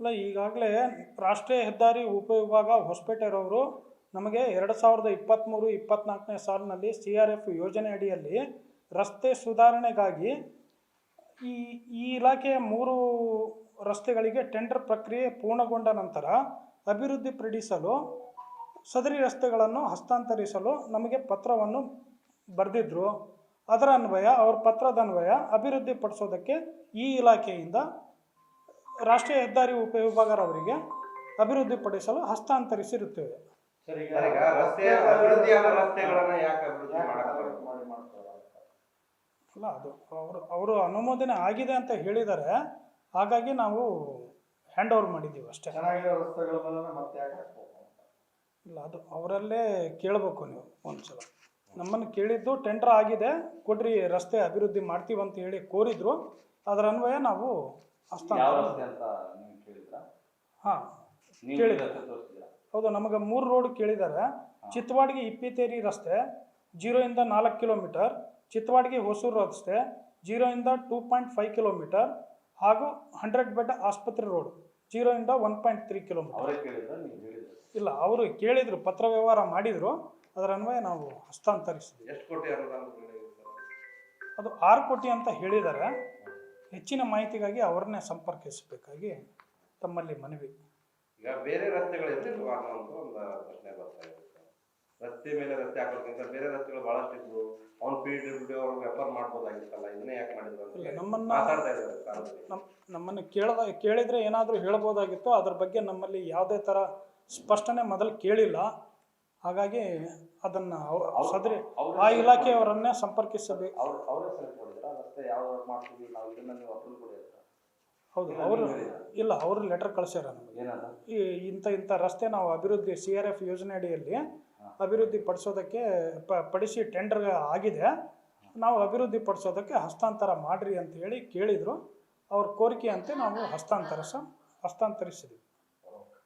ಅಲ್ಲ, ಈಗಾಗಲೇ ರಾಷ್ಟ್ರೀಯ ಹೆದ್ದಾರಿ ಉಪವಿಭಾಗ ಹೊಸಪೇಟೆರವರು ನಮಗೆ 2023-24ನೇ ಸಾಲಿನಲ್ಲಿ CRF ಯೋಜನೆ ಅಡಿಯಲ್ಲಿ ರಸ್ತೆ ಸುಧಾರಣೆಗಾಗಿ ಈ ಇಲಾಖೆಯ 3 ರಸ್ತೆಗಳಿಗೆ ಟೆಂಡರ್ ಪ್ರಕ್ರಿಯೆ ಪೂರ್ಣಗೊಂಡ ನಂತರ ಅಭಿವೃದ್ಧಿಪಡಿಸಲು ಸದರಿ ರಸ್ತೆಗಳನ್ನು ಹಸ್ತಾಂತರಿಸಲು ನಮಗೆ ಪತ್ರವನ್ನು ಬರೆದಿದ್ದರು. ಅದರ ಅನ್ವಯ, ಅವ್ರ ಪತ್ರದ ಅನ್ವಯ ಅಭಿವೃದ್ಧಿಪಡಿಸೋದಕ್ಕೆ ಈ ಇಲಾಖೆಯಿಂದ ರಾಷ್ಟ್ರೀಯ ಹೆದ್ದಾರಿ ಉಪವಿಭಾಗರವರಿಗೆ ಅಭಿವೃದ್ಧಿಪಡಿಸಲು ಹಸ್ತಾಂತರಿಸಿರುತ್ತೇವೆ. ಅಲ್ಲ, ಅದು ಅವರು ಅನುಮೋದನೆ ಆಗಿದೆ ಅಂತ ಹೇಳಿದ್ದಾರೆ. ಹಾಗಾಗಿ ನಾವು ಹ್ಯಾಂಡ್ ಓವರ್ ಮಾಡಿದ್ದೀವಿ ಅಷ್ಟೇ. ಇಲ್ಲ, ಅದು ಅವರಲ್ಲೇ ಕೇಳಬೇಕು ನೀವು ಒಂದ್ಸಲ. ನಮ್ಮನ್ನು ಕೇಳಿದ್ದು ಟೆಂಡರ್ ಆಗಿದೆ ಕೊಡ್ರಿ, ರಸ್ತೆ ಅಭಿವೃದ್ಧಿ ಮಾಡ್ತೀವಿ ಅಂತ ಹೇಳಿ ಕೋರಿದ್ರು. ಅದರ ಅನ್ವಯ ನಾವು ಹಾಂ ಕೇಳಿದ್ದೆ. ಹೌದು, ನಮಗೆ 3 ರೋಡ್ ಕೇಳಿದ್ದಾರೆ. ಚಿತ್ತವಾಡಿಗೆ ಇಪ್ಪಿತೇರಿ ರಸ್ತೆ 0 ಇಂದ 4 ಕಿಲೋಮೀಟರ್, ಚಿತ್ತವಾಡಿಗೆ ಹೊಸೂರು ರಸ್ತೆ 0 ಇಂದ 2.5 ಕಿಲೋಮೀಟರ್ ಹಾಗೂ 100 ಬೆಡ್ ಆಸ್ಪತ್ರೆ ರೋಡ್ 0 ಇಂದ 1.3 ಕಿಲೋಮೀಟರ್. ಇಲ್ಲ, ಅವರು ಕೇಳಿದ್ರು, ಪತ್ರ ವ್ಯವಹಾರ ಮಾಡಿದ್ರು. ಅದರ ಅನ್ವಯ ನಾವು ಹಸ್ತಾಂತರಿಸಿದ್ವಿ. ಅದು 6 ಕೋಟಿ ಅಂತ ಹೇಳಿದ್ದಾರೆ. ಹೆಚ್ಚಿನ ಮಾಹಿತಿಗಾಗಿ ಅವ್ರನ್ನೇ ಸಂಪರ್ಕಿಸಬೇಕಾಗಿ ತಮ್ಮಲ್ಲಿ ಮನವಿ. ಈಗ ಬೇರೆ ರಸ್ತೆಗಳಿದ್ರೆ ಒಂದು ಪ್ರಶ್ನೆ ಬರ್ತಾ ಇದೆ. ರಸ್ತೆ ಮೇಲೆ ರಸ್ತೆ ಹಾಕೋದಕ್ಕಿಂತ ಬೇರೆ ರಸ್ತೆಗಳು ಬಹಳಷ್ಟು ಇದ್ವು. ಅವ್ನು PWD ಅವರು ರೆಫರ್ ಮಾಡ್ಬೋದಾಗಿತ್ತಲ್ಲ, ಇದನ್ನೇ ಯಾಕೆ ಮಾಡಿದ್ರು ಅಂತ ಮಾತಾಡ್ತಾ ಇದ್ದಾರೆ. ನಮ್ಮನ್ನು ಕೇಳಿದ್ರೆ ಏನಾದರೂ ಹೇಳ್ಬೋದಾಗಿತ್ತು. ಅದ್ರ ಬಗ್ಗೆ ನಮ್ಮಲ್ಲಿ ಯಾವುದೇ ಥರ ಸ್ಪಷ್ಟನೆ ಮೊದಲು ಕೇಳಿಲ್ಲ. ಹಾಗಾಗಿ ಅದನ್ನು ಸದರಿ ಆ ಇಲಾಖೆಯವರನ್ನೇ ಸಂಪರ್ಕಿಸಬೇಕು. ಹೌದು, ಅವರು ಇಲ್ಲ, ಅವರು ಲೆಟರ್ ಕಳಿಸ್ಯಾರ ನಮಗೆ. ಇಂಥ ರಸ್ತೆ ನಾವು ಅಭಿವೃದ್ಧಿ CRF ಯೋಜನೆ ಅಡಿಯಲ್ಲಿ ಅಭಿವೃದ್ಧಿ ಪಡಿಸೋದಕ್ಕೆ ಪಡಿಸಿ ಟೆಂಡರ್ ಆಗಿದೆ, ನಾವು ಅಭಿವೃದ್ಧಿ ಪಡಿಸೋದಕ್ಕೆ ಹಸ್ತಾಂತರ ಮಾಡ್ರಿ ಅಂತ ಹೇಳಿ ಕೇಳಿದರು. ಅವ್ರ ಕೋರಿಕೆಯಂತೆ ನಾವು ಹಸ್ತಾಂತರಿಸಿದ್ವಿ.